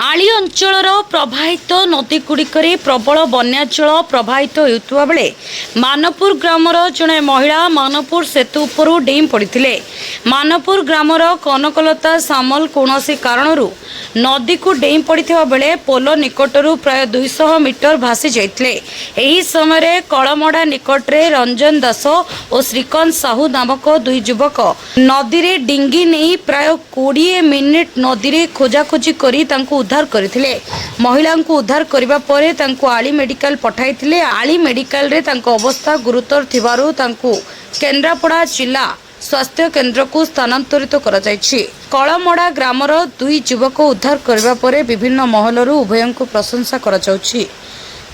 आली अंचल प्रवाहित नदीगुड़िक प्रबल बन्याजल प्रवाहित होता बेले मानपुर ग्रामर जड़े महिला मानपुर सेतु उपर डेई पड़ते। मानपुर ग्रामर कनकलता सामल कौन कारण नदी को डेई पड़ता बेले पोल निकटर प्राय 200 मीटर भासी जाते। यही समय कलमड़ा निकटरे रंजन दास और श्रीकांत साहू नामक दुई युवक नदी में डिंगी नहीं प्राय 20 मिनिट नदी में खोजाखोजी करी उद्धार करथिले। महिला को उद्धार करबा परे तांको आली मेडिकल पठाइथिले। आली मेडिकल रे तांको अवस्था गुरुतर थिबारु तांको केन्द्रापड़ा जिला स्वास्थ्य केन्द्र को स्थानांतरित करा जायछि। कळमड़ा ग्रामर दुई युवक उद्धार करबा परे विभिन्न महलरु उभयंको प्रशंसा करा जाउछि।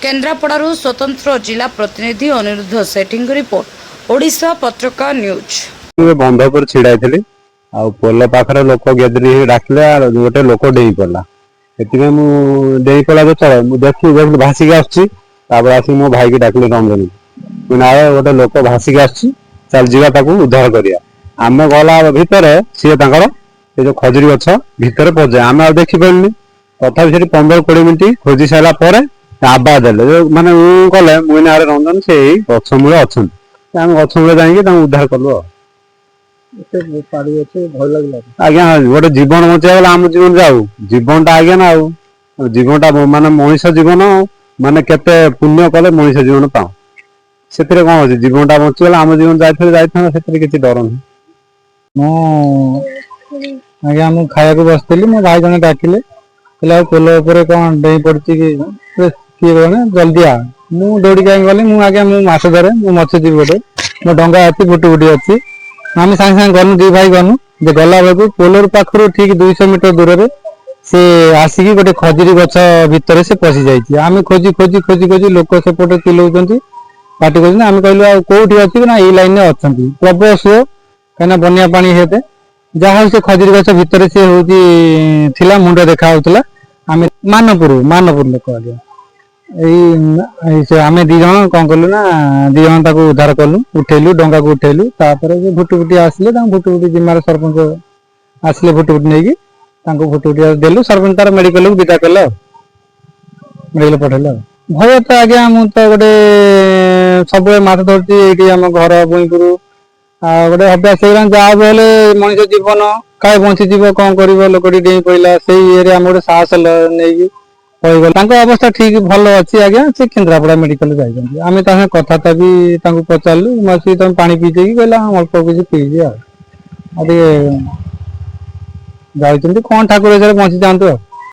केन्द्रापड़ारु स्वतंत्र जिला प्रतिनिधि अनिरुद्ध सेठींग रिपोर्ट ओडिशा पत्रकार न्यूज। बंध पर छिड़ाई आ पोल पाखर लोक गेदरी डाकिले गोटे लोक डेई पड़ा एतिके मु डेई पड़ा जो चल मु देखि भासिक आछि तापर आसी मो भाई की डाकिले रंजन ना गोटे लोक भासिक आछि चल जीवा ताकू उद्धार करिया। आमे गला भितर सी तांकर ए जो खजुरी गछ भितर पजे आमे आ देखि पड़नी तथापि से 15-20 मिनिट खोजी सारा पर आवाज देले माने उ कले मुइना रंजन से गछ मूल अछन आमे गछ मूल जाई के उद्धार करलो। आज्ञा गोटे जीवन बचाइला आम जीवन जाऊ जीवनटा आज्ञा ना जीवनटा माने मनीष जीवन माने केते पुण्य कले मनीष जीवन पाओ से कौन अच्छे जीवनटा बचीगला आम जीवन जाते किसी डर ना आज्ञा मुझे खाया बसती मो भाई जन डाकिले पोल कौन डे पड़ी किए कहने जल्दी आ मु दौड़ी गली मुझे माछ धरे मत्स्यजीवी गोटे मो डंगा अच्छी फुटी फुटी अच्छी आम सागे सागे गलु दी भाई गलु गला बेलू पोलर पाखर ठीक 200 मीटर दूर से सी आसिकी गोटे खजुरी गछ भितर से पशि जाइए। आम खोजी खोजी खोजी खोजी लोक सेपटे चिल्लाउं पार्टी कर आम कहलु कौटी अच्छी ना ये लाइन में अच्छा प्रबल सुओ कहीं बनिया पानी हेते जहाँ से खजुरी गछ भितर सी हूँ मुंड देखा आम मानपुर लोक आम दी जन कौन कलु ना दी जन उद्धार कलु उठेलु डंगा को उठेलु भुटी भुटी आसिले भुटी भुटी जिम्मार सरपंच आसिले भुटी भुटी नहीं भुटी भुटी देलु सरपंच तार मेडिकल को विदा कल मेडिकल पठेल। भय तो आज्ञा मु तो गोटे सब माछ धरती ये आम घर भूईपुर गोटे अभ्यास जहाँ भी मनीष जीवन क्या बंचीज कौन कर लोकटी डेई पड़ा से ये आम गोटे साहस नहीं अवस्था ठीक भल अच्छी आज्ञा से केन्द्रापड़ा मेडिकल जाइए आम कथा भी पचारू मसी तुम पा पीछे कहला अल्प किसी पीजे जाती कौन ठाकुर बंची जातु।